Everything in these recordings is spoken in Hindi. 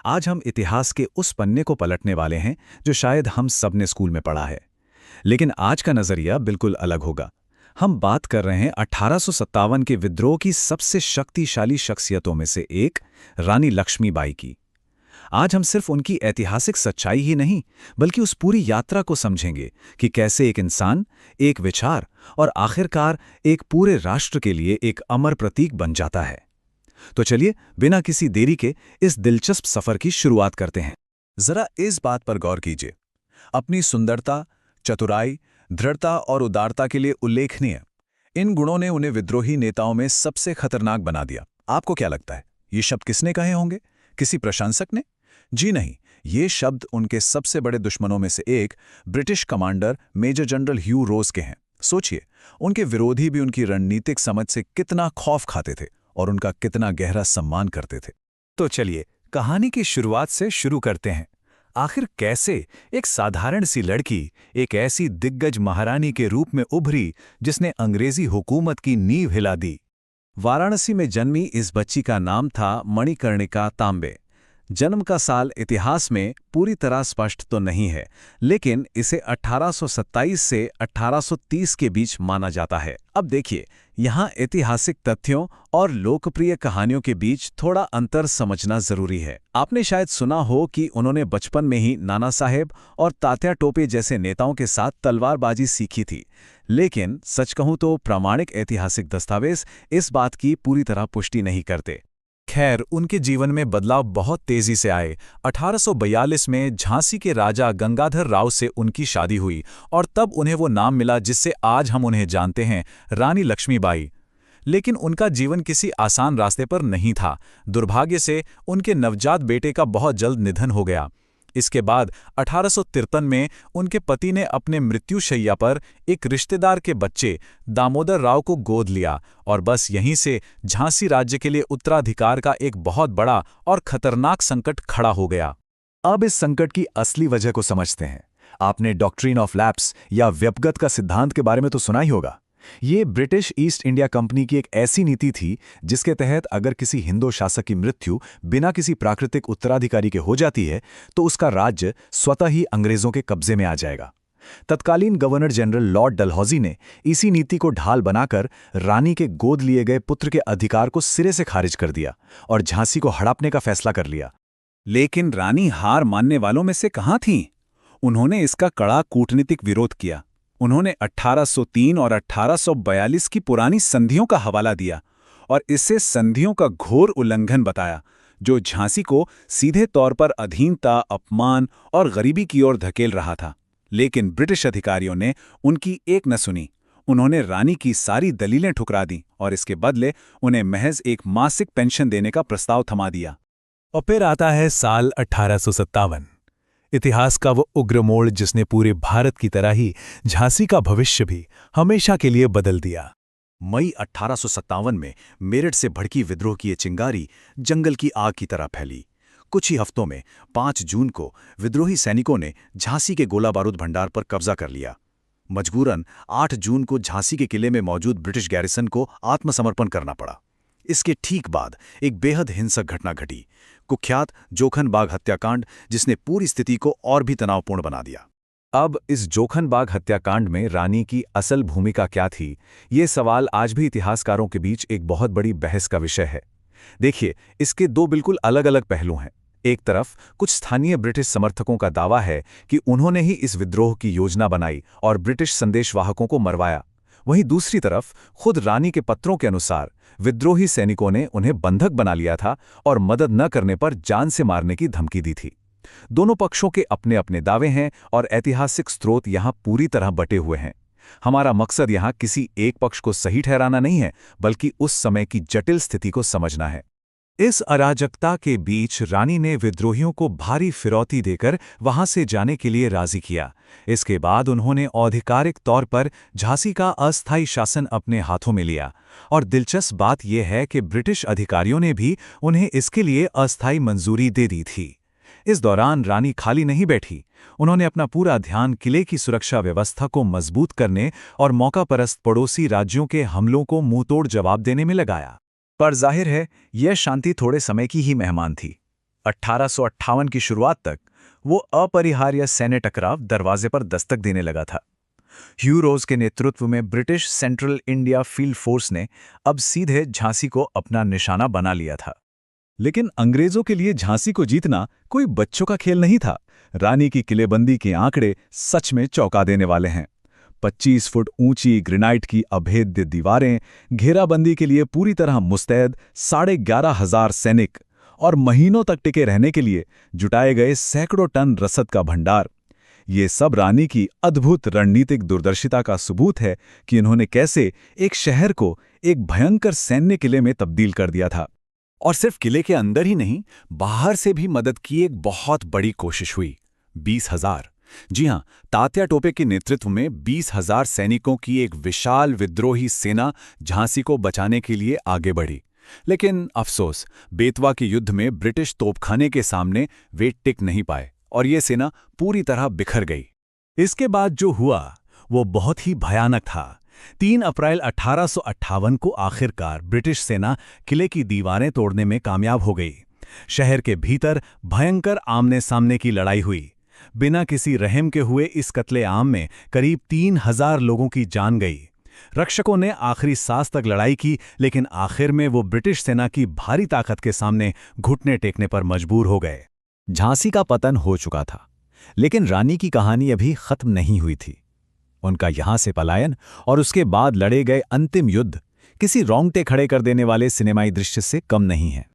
आज हम इतिहास के उस पन्ने को पलटने वाले हैं जो शायद हम सब ने स्कूल में पढ़ा है। लेकिन आज का नजरिया बिल्कुल अलग होगा। हम बात कर रहे हैं 1857 के विद्रोह की सबसे शक्तिशाली शख्सियतों में से एक, रानी लक्ष्मीबाई की। आज हम सिर्फ उनकी ऐतिहासिक सच्चाई ही नहीं, बल्कि उस पूरी यात्रा को समझेंगे कि कैसे एक इंसान, एक विचार और आखिरकार एक पूरे राष्ट्र के लिए एक अमर प्रतीक बन जाता है। तो चलिए, बिना किसी देरी के इस दिलचस्प सफर की शुरुआत करते हैं। जरा इस बात पर गौर कीजिए। अपनी सुंदरता, चतुराई, दृढ़ता और उदारता के लिए उल्लेखनीय इन गुणों ने उन्हें विद्रोही नेताओं में सबसे खतरनाक बना दिया। आपको क्या लगता है, ये शब्द किसने कहे होंगे? किसी प्रशंसक ने? जी नहीं, ये शब्द उनके सबसे बड़े दुश्मनों में से एक, ब्रिटिश कमांडर मेजर जनरल ह्यू रोज के हैं। सोचिए, उनके विरोधी भी उनकी रणनीतिक समझ से कितना खौफ खाते थे और उनका कितना गहरा सम्मान करते थे। तो चलिए, कहानी की शुरुआत से शुरू करते हैं। आखिर कैसे एक साधारण सी लड़की एक ऐसी दिग्गज महारानी के रूप में उभरी जिसने अंग्रेजी हुकूमत की नींव हिला दी। वाराणसी में जन्मी इस बच्ची का नाम था मणिकर्णिका तांबे। जन्म का साल इतिहास में पूरी तरह स्पष्ट तो नहीं है, लेकिन इसे 1827 से 1830 के बीच माना जाता है। अब देखिए, यहाँ ऐतिहासिक तथ्यों और लोकप्रिय कहानियों के बीच थोड़ा अंतर समझना जरूरी है। आपने शायद सुना हो कि उन्होंने बचपन में ही नाना साहेब और तात्या टोपे जैसे नेताओं के साथ तलवारबाजी सीखी थी, लेकिन सच कहूं तो प्रामाणिक ऐतिहासिक दस्तावेज इस बात की पूरी तरह पुष्टि नहीं करते। खैर, उनके जीवन में बदलाव बहुत तेजी से आए। 1842 में झांसी के राजा गंगाधर राव से उनकी शादी हुई और तब उन्हें वो नाम मिला जिससे आज हम उन्हें जानते हैं, रानी लक्ष्मीबाई। लेकिन उनका जीवन किसी आसान रास्ते पर नहीं था। दुर्भाग्य से उनके नवजात बेटे का बहुत जल्द निधन हो गया। इसके बाद 1853 में उनके पति ने अपने मृत्युशैया पर एक रिश्तेदार के बच्चे दामोदर राव को गोद लिया और बस यहीं से झांसी राज्य के लिए उत्तराधिकार का एक बहुत बड़ा और खतरनाक संकट खड़ा हो गया। अब इस संकट की असली वजह को समझते हैं। आपने डॉक्ट्रिन ऑफ लैप्स या व्यपगत का सिद्धांत के बारे में तो सुना ही होगा। ये ब्रिटिश ईस्ट इंडिया कंपनी की एक ऐसी नीति थी जिसके तहत अगर किसी हिंदू शासक की मृत्यु बिना किसी प्राकृतिक उत्तराधिकारी के हो जाती है तो उसका राज्य स्वतः ही अंग्रेजों के कब्जे में आ जाएगा। तत्कालीन गवर्नर जनरल लॉर्ड डलहौजी ने इसी नीति को ढाल बनाकर रानी के गोद लिए गए पुत्र के अधिकार को सिरे से खारिज कर दिया और झांसी को हड़पने का फैसला कर लिया। लेकिन रानी हार मानने वालों में से कहाँ थीं? उन्होंने इसका कड़ा कूटनीतिक विरोध किया। उन्होंने 1803 और 1842 की पुरानी संधियों का हवाला दिया और इसे संधियों का घोर उल्लंघन बताया, जो झांसी को सीधे तौर पर अधीनता, अपमान और गरीबी की ओर धकेल रहा था। लेकिन ब्रिटिश अधिकारियों ने उनकी एक न सुनी। उन्होंने रानी की सारी दलीलें ठुकरा दी और इसके बदले उन्हें महज एक मासिक पेंशन देने का प्रस्ताव थमा दिया। और फिर आता है साल 1857। इतिहास का वो उग्र मोड़ जिसने पूरे भारत की तरह ही झांसी का भविष्य भी हमेशा के लिए बदल दिया। मई 1857 में मेरठ से भड़की विद्रोह की ये चिंगारी जंगल की आग की तरह फैली। कुछ ही हफ्तों में 5 जून को विद्रोही सैनिकों ने झांसी के गोला बारूद भंडार पर कब्जा कर लिया। मजबूरन 8 जून को झांसी के किले में मौजूद ब्रिटिश गैरिसन को आत्मसमर्पण करना पड़ा। इसके ठीक बाद एक बेहद हिंसक घटना घटी, कुख्यात जोखन बाग हत्याकांड, जिसने पूरी स्थिति को और भी तनावपूर्ण बना दिया। अब इस जोखन बाग हत्याकांड में रानी की असल भूमिका क्या थी, ये सवाल आज भी इतिहासकारों के बीच एक बहुत बड़ी बहस का विषय है। देखिए, इसके 2 बिल्कुल अलग अलग पहलू हैं। एक तरफ कुछ स्थानीय ब्रिटिश समर्थकों का दावा है कि उन्होंने ही इस विद्रोह की योजना बनाई और ब्रिटिश संदेशवाहकों को मरवाया। वहीं दूसरी तरफ खुद रानी के पत्रों के अनुसार विद्रोही सैनिकों ने उन्हें बंधक बना लिया था और मदद न करने पर जान से मारने की धमकी दी थी। दोनों पक्षों के अपने अपने दावे हैं और ऐतिहासिक स्रोत यहां पूरी तरह बटे हुए हैं। हमारा मकसद यहां किसी एक पक्ष को सही ठहराना नहीं है, बल्कि उस समय की जटिल स्थिति को समझना है। इस अराजकता के बीच रानी ने विद्रोहियों को भारी फिरौती देकर वहां से जाने के लिए राजी किया। इसके बाद उन्होंने औधिकारिक तौर पर झांसी का अस्थायी शासन अपने हाथों में लिया और दिलचस्प बात यह है कि ब्रिटिश अधिकारियों ने भी उन्हें इसके लिए अस्थायी मंजूरी दे दी थी। इस दौरान रानी खाली नहीं बैठी। उन्होंने अपना पूरा ध्यान किले की सुरक्षा व्यवस्था को मजबूत करने और मौकापरस्त पड़ोसी राज्यों के हमलों को मुंहतोड़ जवाब देने में लगाया। पर जाहिर है, यह शांति थोड़े समय की ही मेहमान थी। 1858 की शुरुआत तक वो अपरिहार्य सैन्य टकराव दरवाजे पर दस्तक देने लगा था। ह्यू रोज के नेतृत्व में British central India field force ने अब सीधे झांसी को अपना निशाना बना लिया था। लेकिन अंग्रेजों के लिए झांसी को जीतना कोई बच्चों का खेल नहीं था। रानी की किलेबंदी के आंकड़े सच में चौंका देने वाले हैं। 25 फुट ऊंची ग्रेनाइट की अभेद्य दीवारें, घेराबंदी के लिए पूरी तरह मुस्तैद 11,500 सैनिक और महीनों तक टिके रहने के लिए जुटाए गए सैकड़ों टन रसद का भंडार। ये सब रानी की अद्भुत रणनीतिक दूरदर्शिता का सबूत है कि इन्होंने कैसे एक शहर को एक भयंकर सैन्य किले में तब्दील कर दिया था। और सिर्फ किले के अंदर ही नहीं, बाहर से भी मदद की एक बहुत बड़ी कोशिश हुई। 20,000, जी हां, तात्या टोपे के नेतृत्व में 20,000 सैनिकों की एक विशाल विद्रोही सेना झांसी को बचाने के लिए आगे बढ़ी। लेकिन अफसोस, बेतवा के युद्ध में ब्रिटिश तोपखाने के सामने वे टिक नहीं पाए और ये सेना पूरी तरह बिखर गई। इसके बाद जो हुआ वो बहुत ही भयानक था। 3 अप्रैल 1858 को आखिरकार ब्रिटिश सेना किले की दीवारें तोड़ने में कामयाब हो गई। शहर के भीतर भयंकर आमने सामने की लड़ाई हुई। बिना किसी रहम के हुए इस कत्लेआम में करीब 3,000 लोगों की जान गई। रक्षकों ने आखिरी सांस तक लड़ाई की, लेकिन आखिर में वो ब्रिटिश सेना की भारी ताकत के सामने घुटने टेकने पर मजबूर हो गए। झांसी का पतन हो चुका था, लेकिन रानी की कहानी अभी खत्म नहीं हुई थी। उनका यहां से पलायन और उसके बाद लड़े गए अंतिम युद्ध किसी रोंगटे खड़े कर देने वाले सिनेमाई दृश्य से कम नहीं है।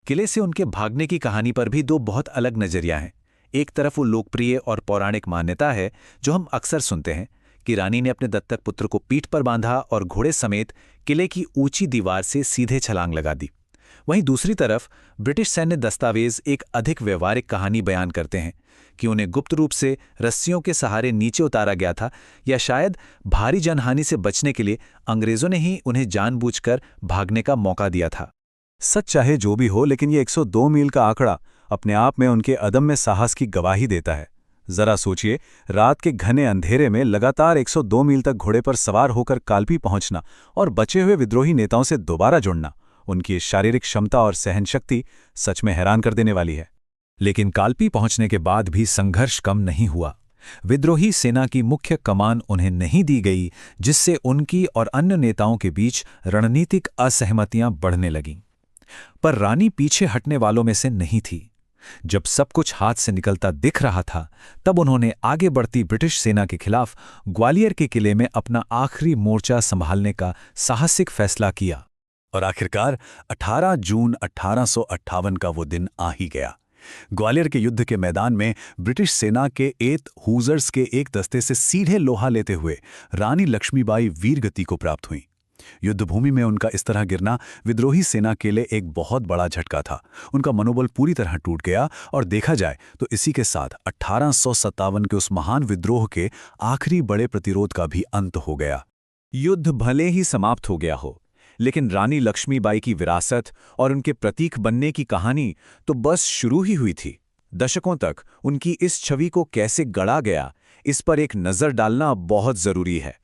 किले से उनके भागने की कहानी पर भी 2 बहुत अलग नजरिया हैं। एक तरफ वो लोकप्रिय और पौराणिक मान्यता है जो हम अक्सर सुनते हैं कि रानी ने अपने दत्तक पुत्र को पीठ पर बांधा और घोड़े समेत किले की ऊंची दीवार से सीधे छलांग लगा दी। वहीं दूसरी तरफ ब्रिटिश सैन्य दस्तावेज एक अधिक व्यवहारिक कहानी बयान करते हैं कि उन्हें गुप्त रूप से रस्सियों के सहारे नीचे उतारा गया था, या शायद भारी जनहानि से बचने के लिए अंग्रेजों ने ही उन्हें जानबूझकर भागने का मौका दिया था। सच चाहे जो भी हो, लेकिन ये 102 मील का आंकड़ा अपने आप में उनके अदम्य साहस की गवाही देता है। जरा सोचिए, रात के घने अंधेरे में लगातार 102 मील तक घोड़े पर सवार होकर काल्पी पहुंचना और बचे हुए विद्रोही नेताओं से दोबारा जुड़ना। उनकी शारीरिक क्षमता और सहनशक्ति सच में हैरान कर देने वाली है। लेकिन काल्पी पहुंचने के बाद भी संघर्ष कम नहीं हुआ। विद्रोही सेना की मुख्य कमान उन्हें नहीं दी गई, जिससे उनकी और अन्य नेताओं के बीच रणनीतिक असहमतियां बढ़ने लगीं। पर रानी पीछे हटने वालों में से नहीं थी। जब सब कुछ हाथ से निकलता दिख रहा था, तब उन्होंने आगे बढ़ती ब्रिटिश सेना के खिलाफ ग्वालियर के किले में अपना आखिरी मोर्चा संभालने का साहसिक फैसला किया। और आखिरकार 18 जून 1858 का वो दिन आ ही गया। ग्वालियर के युद्ध के मैदान में ब्रिटिश सेना के 8 हुजर्स के एक दस्ते से सीधे लोहा लेते हुए रानी लक्ष्मीबाई वीरगति को प्राप्त हुई। युद्धभूमि में उनका इस तरह गिरना विद्रोही सेना के लिए एक बहुत बड़ा झटका था। उनका मनोबल पूरी तरह टूट गया और देखा जाए तो इसी के साथ 1857 के उस महान विद्रोह के आखिरी बड़े प्रतिरोध का भी अंत हो गया। युद्ध भले ही समाप्त हो गया हो, लेकिन रानी लक्ष्मीबाई की विरासत और उनके प्रतीक बनने की कहानी तो बस शुरू ही हुई थी। दशकों तक उनकी इस छवि को कैसे गढ़ा गया, इस पर एक नज़र डालना बहुत ज़रूरी है।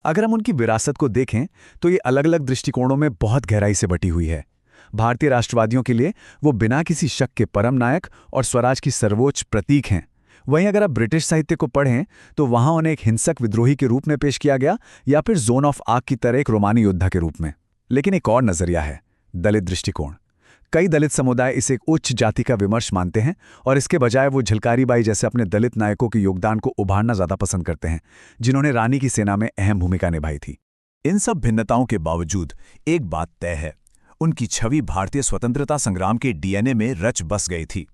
अगर हम उनकी विरासत को देखें तो ये अलग अलग दृष्टिकोणों में बहुत गहराई से बटी हुई है। भारतीय राष्ट्रवादियों के लिए वो बिना किसी शक के परम नायक और स्वराज की सर्वोच्च प्रतीक हैं। वहीं अगर आप ब्रिटिश साहित्य को पढ़ें तो वहां उन्हें एक हिंसक विद्रोही के रूप में पेश किया गया, या फिर जोन ऑफ आर्क की तरह एक रोमानी योद्धा के रूप में। लेकिन एक और नजरिया है, दलित दृष्टिकोण। कई दलित समुदाय इसे एक उच्च जाति का विमर्श मानते हैं और इसके बजाय वो झलकारी बाई जैसे अपने दलित नायकों के योगदान को उभारना ज्यादा पसंद करते हैं, जिन्होंने रानी की सेना में अहम भूमिका निभाई थी। इन सब भिन्नताओं के बावजूद एक बात तय है, उनकी छवि भारतीय स्वतंत्रता संग्राम के डीएनए में रच बस गई थी।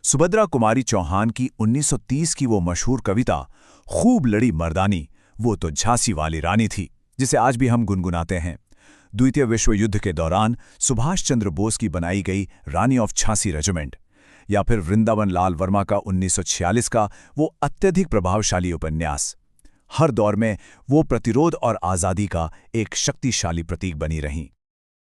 सुभद्रा कुमारी चौहान की 1930 की वो मशहूर कविता खूब लड़ी मर्दानी, वो तो झांसी वाली रानी थी, जिसे आज भी हम गुनगुनाते हैं। द्वितीय विश्व युद्ध के दौरान सुभाष चंद्र बोस की बनाई गई रानी ऑफ झांसी रेजिमेंट, या फिर वृंदावन लाल वर्मा का 1946 का वो अत्यधिक प्रभावशाली उपन्यास, हर दौर में वो प्रतिरोध और आज़ादी का एक शक्तिशाली प्रतीक बनी रहीं।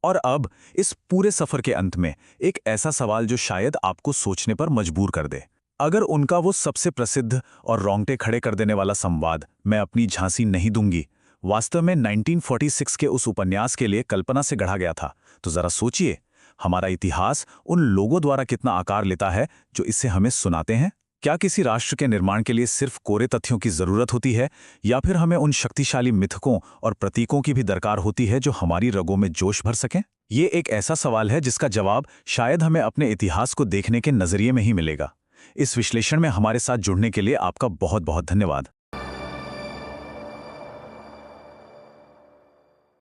और अब इस पूरे सफर के अंत में एक ऐसा सवाल जो शायद आपको सोचने पर मजबूर कर दे। अगर उनका वो सबसे प्रसिद्ध और रोंगटे खड़े कर देने वाला संवाद, मैं अपनी झांसी नहीं दूंगी, वास्तव में 1946 के उस उपन्यास के लिए कल्पना से गढ़ा गया था, तो जरा सोचिए, हमारा इतिहास उन लोगों द्वारा कितना आकार लेता है जो इसे हमें सुनाते हैं? क्या किसी राष्ट्र के निर्माण के लिए सिर्फ कोरे तथ्यों की जरूरत होती है, या फिर हमें उन शक्तिशाली मिथकों और प्रतीकों की भी दरकार होती है जो हमारी रगों में जोश भर सकें? ये एक ऐसा सवाल है जिसका जवाब शायद हमें अपने इतिहास को देखने के नजरिए में ही मिलेगा। इस विश्लेषण में हमारे साथ जुड़ने के लिए आपका बहुत बहुत धन्यवाद।